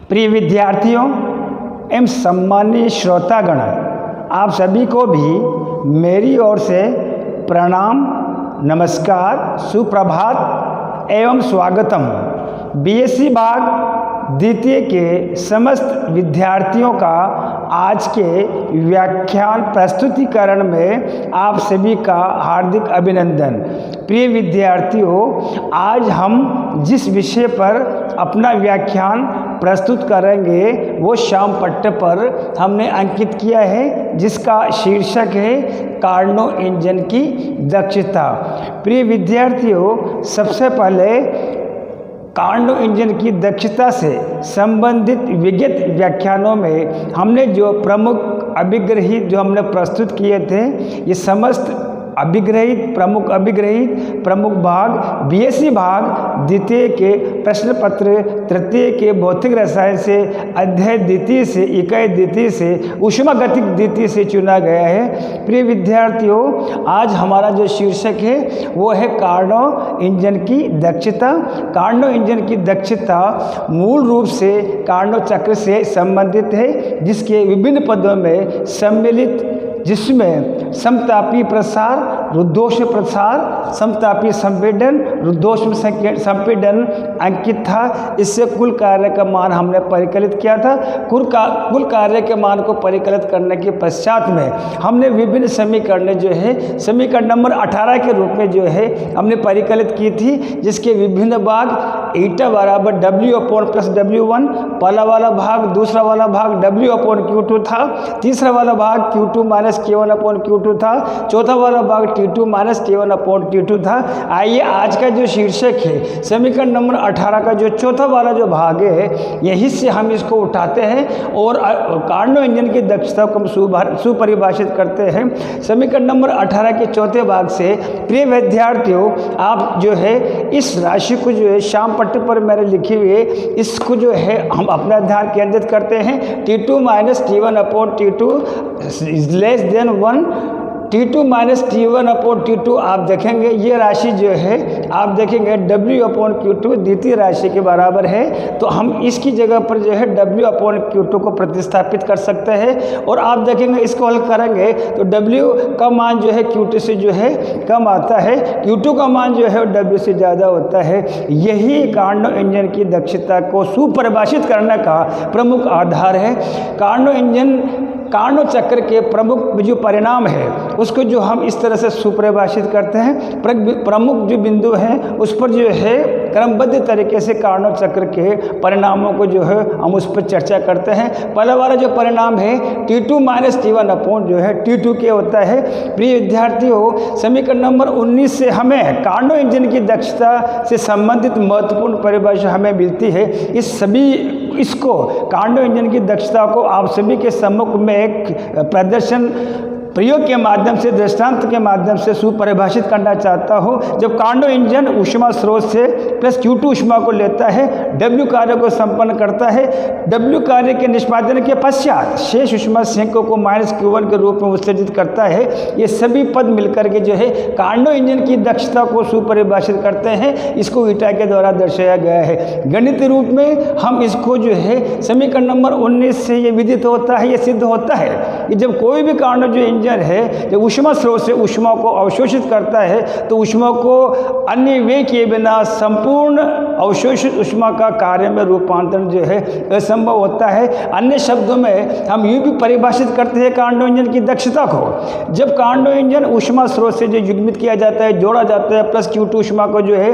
प्रिय विद्यार्थियों एवं सम्मानीय श्रोतागण, आप सभी को भी मेरी ओर से प्रणाम, नमस्कार, सुप्रभात एवं स्वागतम। बीएससी भाग द्वितीय के समस्त विद्यार्थियों का आज के व्याख्यान प्रस्तुतिकरण में आप सभी का हार्दिक अभिनंदन। प्रिय विद्यार्थियों, आज हम जिस विषय पर अपना व्याख्यान प्रस्तुत करेंगे वो श्याम पट्ट पर हमने अंकित किया है, जिसका शीर्षक है कार्नो इंजन की दक्षता। प्रिय विद्यार्थियों, सबसे पहले कार्नो इंजन की दक्षता से संबंधित विगत व्याख्यानों में हमने जो प्रमुख अभिग्रहित जो हमने प्रस्तुत किए थे, ये समस्त अभिग्रहित प्रमुख भाग बीएससी भाग द्वितीय के प्रश्न पत्र तृतीय के भौतिक रसायन से अध्याय द्वितीय से इकाई द्वितीय से ऊष्मागतिक द्वितीय से चुना गया है। प्रिय विद्यार्थियों, आज हमारा जो शीर्षक है वो है कार्नो इंजन की दक्षता। कार्नो इंजन की दक्षता मूल रूप से कार्नो चक्र से संबंधित है, जिसके विभिन्न पदों में सम्मिलित, जिसमें समतापी प्रसार, रुद्धोष्म प्रसार, समतापी संपीड़न, रुद्धोष्म संपीड़न अंकित था। इससे कुल कार्य का मान हमने परिकलित किया था। कुल कार्य के मान को परिकलित करने के पश्चात में हमने विभिन्न समीकरण जो है समीकरण नंबर 18 के रूप में जो है हमने परिकलित की थी, जिसके विभिन्न भाग ईटा बराबर W/+W1, पहला वाला भाग, दूसरा वाला भाग W/Q2 था, तीसरा वाला भाग Q2 - K1/Q2 था, चौथा वाला भाग T2 - K1/T2 था। आइए आज का जो शीर्षक है समीकरण नंबर 18 का जो चौथा वाला जो भाग है, यहीं से हम इसको उठाते हैं और कार्नो इंजन की दक्षता को हम सुपरिभाषित करते हैं समीकरण नंबर 18 के चौथे भाग से। प्रिय विद्यार्थियों, आप जो है इस राशि को जो है श्याम पट्ट पर मैंने लिखी हुई है, इसको जो है हम अपना ध्यान केंद्रित करते हैं। T2 - T1/T2 <1, T2 - T1/T2 आप देखेंगे ये राशि जो है आप देखेंगे W/Q2 द्वितीय राशि के बराबर है, तो हम इसकी जगह पर जो है W/Q2 को प्रतिस्थापित कर सकते हैं और आप देखेंगे इसको हल करेंगे तो W का मान जो है Q2 से जो है कम आता है, Q2 का मान जो है W से ज़्यादा होता है। यही कार्नो इंजन की दक्षता को सुपरिभाषित करने का प्रमुख आधार है। कार्नो चक्र के प्रमुख जो परिणाम है उसको जो हम इस तरह से सुपरिभाषित करते हैं, प्रमुख जो बिंदु हैं उस पर जो है क्रमबद्ध तरीके से कार्नो चक्र के परिणामों को जो है हम उस पर चर्चा करते हैं। पहला वाला जो परिणाम है T2 - T1 जो है T2 के होता है। प्रिय विद्यार्थियों, समीकरण नंबर 19 से हमें कार्नो इंजन की दक्षता से संबंधित महत्वपूर्ण परिभाषा हमें मिलती है। इसको कार्नो इंजन की दक्षता को आप सभी के सम्मुख में एक प्रदर्शन प्रयोग के माध्यम से, दृष्टांत के माध्यम से सुपरिभाषित करना चाहता हूँ। जब कार्नो इंजन ऊष्मा स्रोत से प्लस Q2 ऊष्मा को लेता है, W कार्य को संपन्न करता है, W कार्य के निष्पादन के पश्चात शेष ऊष्मा संयंकों को -Q1 के रूप में उत्सर्जित करता है। ये सभी पद मिलकर के जो है कार्नो इंजन की दक्षता को सुपरिभाषित करते हैं। इसको ईटा के द्वारा दर्शाया गया है। गणित रूप में हम इसको जो है समीकरण नंबर 19 से ये विदित होता है, ये सिद्ध होता है कि जब कोई भी कार्नो जो इंजन है जब ऊष्मा स्रोत से ऊष्मा को अवशोषित करता है तो ऊष्मा को अन्य व्यय किए बिना संपूर्ण अवशोषित ऊष्मा का कार्य में रूपांतरण जो है असंभव होता है। अन्य शब्दों में हम यूँ भी परिभाषित करते हैं कार्नो इंजन की दक्षता को, जब कार्नो इंजन ऊष्मा स्रोत से जो युग्मित किया जाता है, जोड़ा जाता है, प्लस Q2 ऊष्मा को जो है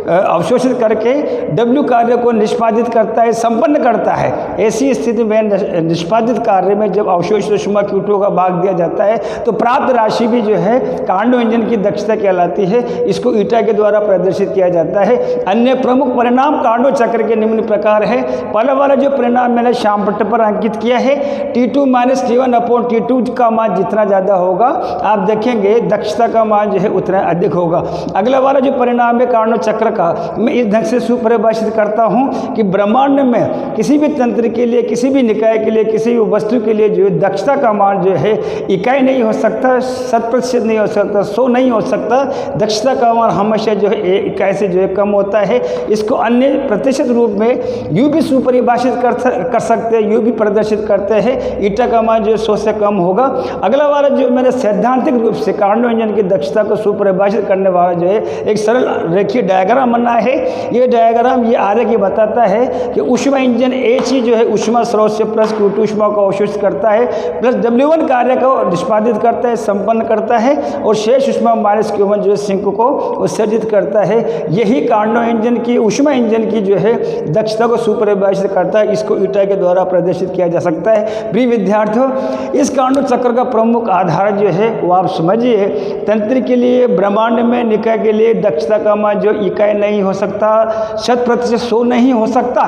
अवशोषित करके W कार्य को निष्पादित करता है, संपन्न करता है। ऐसी स्थिति में निष्पादित कार्य में जब अवशोषित ऊष्मा Q2 का भाग दिया जाता है तो प्राप्त राशि भी जो है कार्नो इंजन की दक्षता कहलाती है। इसको ईटा के द्वारा प्रदर्शित किया जाता है। अन्य प्रमुख परिणाम कार्नो चक्र के निम्न प्रकार है। पहला वाला जो परिणाम मैंने श्याम पट्ट पर अंकित किया है, T2 - T1/T2 का मान जितना ज़्यादा होगा आप देखेंगे दक्षता का मान जो है उतना अधिक होगा। अगला वाला जो परिणाम है कार्नो चक्र का, मैं इस ढंग से सुपरिभाषित करता हूँ कि ब्रह्मांड में किसी भी तंत्र के लिए, किसी भी निकाय के लिए, किसी भी वस्तु के लिए जो है दक्षता का मान जो है इकाई नहीं हो सकता, 100% नहीं हो सकता, 100 नहीं हो सकता। दक्षता का मान हमेशा जो है इकाई से जो है कम होता है। इसको अन्य प्रतिशत रूप में यूँ भी सुपरिभाषित कर सकते हैं, यूँ भी प्रदर्शित करते हैं, ईटा का मान जो है 100 से कम होगा। अगला वाला जो मैंने सैद्धांतिक रूप से कार्नो इंजन की दक्षता को सुपरिभाषित करने वाला जो है एक सरल रेखीय डायग्राम बना है। ये डायग्राम ये आगे बताता है कि ऊष्मा इंजन H ही जो है ऊष्मा स्रोत से प्लस Q2 ऊष्मा को अवशोषित करता है, प्लस W1 कार्य को निष्पादित करता है, संपन्न करता है, और शेष ऊष्मा माइनस Q1 जो है सिंक को उत्सर्जित करता है। यही कार्नो इंजन की, ऊष्मा इंजन की जो है दक्षता को सुपरिभाषित करता है। इसको ईटा के द्वारा प्रदर्शित किया जा सकता है। प्रिय विद्यार्थियों, इस कार्नो चक्र का प्रमुख आधार जो है वो आप समझिए, तंत्र के लिए, ब्रह्मांड में, निकाय के लिए दक्षता का मान जो इकाई नहीं हो सकता, 100% 100 नहीं हो सकता।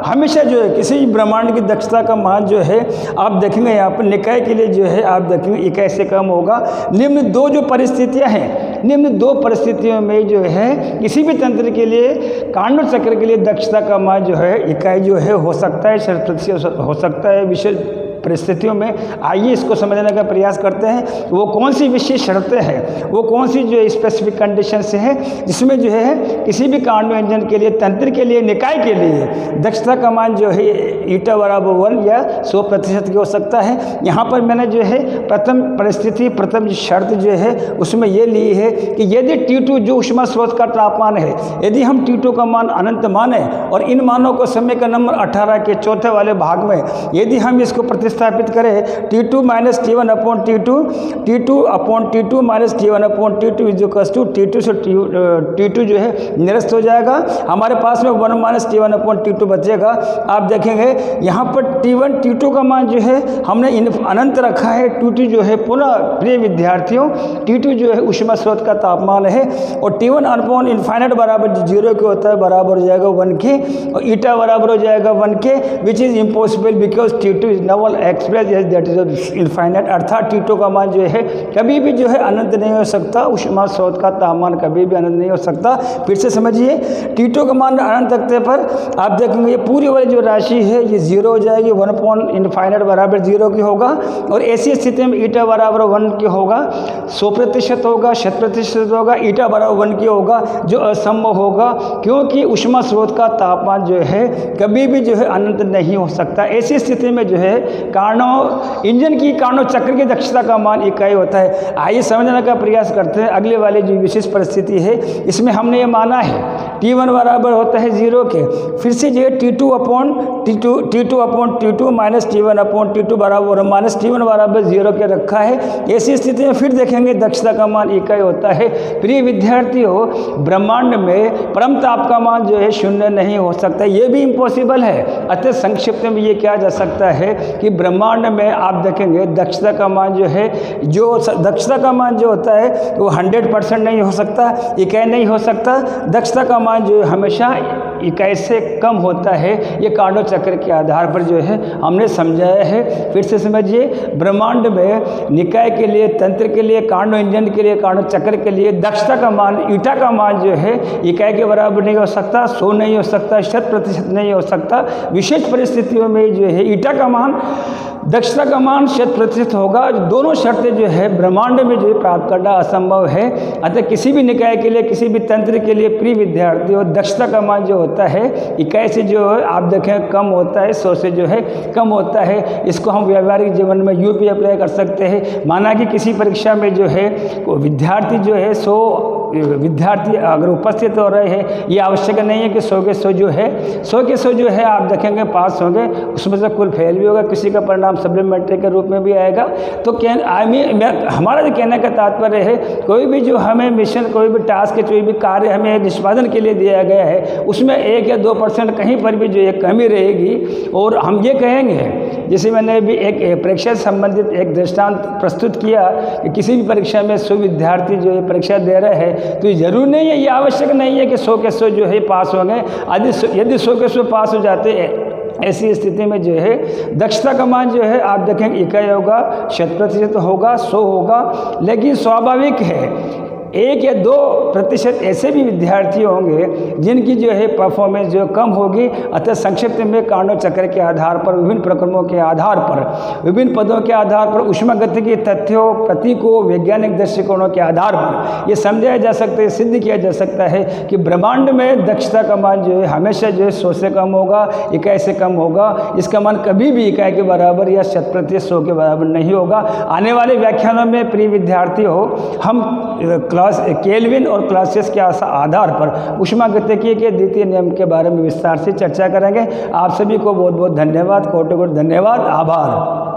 हमेशा जो है किसी ब्रह्मांड की दक्षता का मान जो है आप देखेंगे यहाँ पर निकाय के लिए जो है आप देखेंगे इकाई से कम होगा। निम्न दो जो परिस्थितियाँ हैं, निम्न दो परिस्थितियों में जो है किसी भी तंत्र के लिए, कार्नो चक्र के लिए दक्षता का मान जो है इकाई जो है हो सकता है, 100% हो सकता है। विशेष परिस्थितियों में आइए इसको समझने का प्रयास करते हैं। वो कौन सी विशेष शर्तें हैं, वो कौन सी जो स्पेसिफिक कंडीशन से है जिसमें जो है किसी भी कार्नो इंजन के लिए, तंत्र के लिए, निकाय के लिए दक्षता का मान जो है ईटा बराबर 1 या 100% की हो सकता है। यहाँ पर मैंने जो है प्रथम परिस्थिति, प्रथम शर्त जो है उसमें ये ली है कि यदि T2 जो ऊष्मा स्रोत का तापमान है, यदि हम T2 का मान अनंत माने और इन मानों को समय का नंबर 18 के चौथे वाले भाग में यदि हम इसको प्रतिस्थापित करें, T2 minus T1 upon T2, T2 upon T2 minus T1 upon T2 is equals to T2 से T2 जो है निरस्त हो जाएगा। हमारे पास में 1 माइनस T1 अपॉन T2 बचेगा। आप देखेंगे यहाँ पर T1 T2 का मान जो है हमने अनंत रखा है, T2 जो है पुनः प्रिय विद्यार्थियों T2 जो है ऊष्मा स्रोत का तापमान है, और T1 अपॉन इन्फाइनाइट बराबर 0 के होता है, बराबर हो जाएगा 1 के, और ईटा बराबर हो जाएगा 1 के, which is impossible because T2 is नवल express as that is infinite. अर्थात T2 का मान जो है कभी भी जो है अनंत नहीं हो सकता, ऊष्मा स्रोत का तापमान कभी भी अनंत नहीं हो सकता। फिर से समझिए, T2 का मान अनंत रखने पर आप देखेंगे ये पूरी वाली जो राशि है ये 0 हो जाएगी, 1 अपॉन इन्फाइनाइट बराबर 0 की होगा, और ऐसी स्थिति में ईटा बराबर 1 की होगा, 100% होगा, 100% होगा, ईटा बराबर 1 की होगा, जो असंभव होगा क्योंकि ऊष्मा स्रोत का तापमान जो है कभी भी जो है अनंत नहीं हो सकता। ऐसी स्थिति में जो है कार्नो इंजन की, कार्नो चक्र की दक्षता का मान इकाई होता है। आइए समझने का प्रयास करते हैं। अगले वाली जो विशेष परिस्थिति है इसमें हमने ये माना है T1 बराबर होता है 0 के, फिर से जो है T2 upon T2 minus T1 upon T2 बराबर माइनस T1 बराबर 0 के रखा है। ऐसी स्थिति में फिर देखेंगे दक्षता का मान इकाई होता है। प्रिय विद्यार्थियों, ब्रह्मांड में परम ताप का मान जो है 0 नहीं हो सकता, ये भी इम्पॉसिबल है। अतः संक्षिप्त में ये क्या जा सकता है कि ब्रह्मांड में आप देखेंगे दक्षता का मान जो है, जो दक्षता का मान जो होता है वो 100% नहीं हो सकता, इकाई नहीं हो सकता। दक्षता का मान जो है हमेशा इकाई से कम होता है। ये कार्नो चक्र के आधार पर जो है हमने समझाया है। फिर से समझिए, ब्रह्मांड में निकाय के लिए, तंत्र के लिए, कार्नो इंजन के लिए, कार्नो चक्र के लिए दक्षता का मान, ईटा का मान जो है इकाई के बराबर नहीं हो सकता, 100 नहीं हो सकता, 100% नहीं हो सकता। विशेष परिस्थितियों में जो है ईटा का मान, दक्षता का मान 100% होगा। दोनों शर्तें जो है ब्रह्मांड में जो है प्राप्त करना असंभव है। अतः किसी भी निकाय के लिए, किसी भी तंत्र के लिए प्रिय विद्यार्थियों, दक्षता का मान जो होता है इकाई से जो है आप देखें कम होता है, 100 से जो है कम होता है। इसको हम व्यावहारिक जीवन में यूँ भी अप्लाई कर सकते हैं। माना कि किसी परीक्षा में जो है विद्यार्थी जो है 100 विद्यार्थी अगर उपस्थित हो रहे हैं, ये आवश्यक नहीं है कि 100 के 100 जो है 100 के 100 जो है आप देखेंगे पास होंगे, उसमें से कुल फेल भी होगा, किसी का परिणाम सप्लीमेंट्री के रूप में भी आएगा। तो हमारा जो कहने का तात्पर्य है, कोई भी जो हमें मिशन, कोई भी टास्क, कोई भी कार्य हमें निष्पादन के लिए दिया गया है उसमें 1 या 2% कहीं पर भी जो है कमी रहेगी। और हम ये कहेंगे, जैसे मैंने भी एक परीक्षा से संबंधित एक दृष्टांत प्रस्तुत किया कि किसी भी परीक्षा में 100 विद्यार्थी जो है परीक्षा दे रहे हैं, तो ये जरूर नहीं है, ये आवश्यक नहीं है कि 100 के 100 जो है पास होंगे। यदि 100 के 100 पास हो जाते हैं, ऐसी स्थिति में जो है दक्षता का मान जो है आप देखेंगे इकाई होगा, 100% होगा, 100 होगा। लेकिन स्वाभाविक है 1 या 2% ऐसे भी विद्यार्थी होंगे जिनकी जो है परफॉर्मेंस जो कम होगी। अतः संक्षिप्त में कार्नोट चक्र के आधार पर, विभिन्न प्रक्रमों के आधार पर, विभिन्न पदों के आधार पर, ऊष्मागतिकी तथ्यों, प्रतीकों, वैज्ञानिक दृष्टिकोणों के आधार पर ये समझाया जा सकता है, सिद्ध किया जा सकता है कि ब्रह्मांड में दक्षता का मान जो है हमेशा जो है 100 से कम होगा, इकाई से कम होगा। इसका मान कभी भी इकाई के बराबर या 100% के बराबर नहीं होगा। आने वाले व्याख्यानों में प्रिय विद्यार्थी हो, हम क्लास केल्विन और क्लासेस के आधार पर ऊष्मागतिकी के द्वितीय नियम के बारे में विस्तार से चर्चा करेंगे। आप सभी को बहुत बहुत धन्यवाद, कोटि कोटि धन्यवाद, आभार।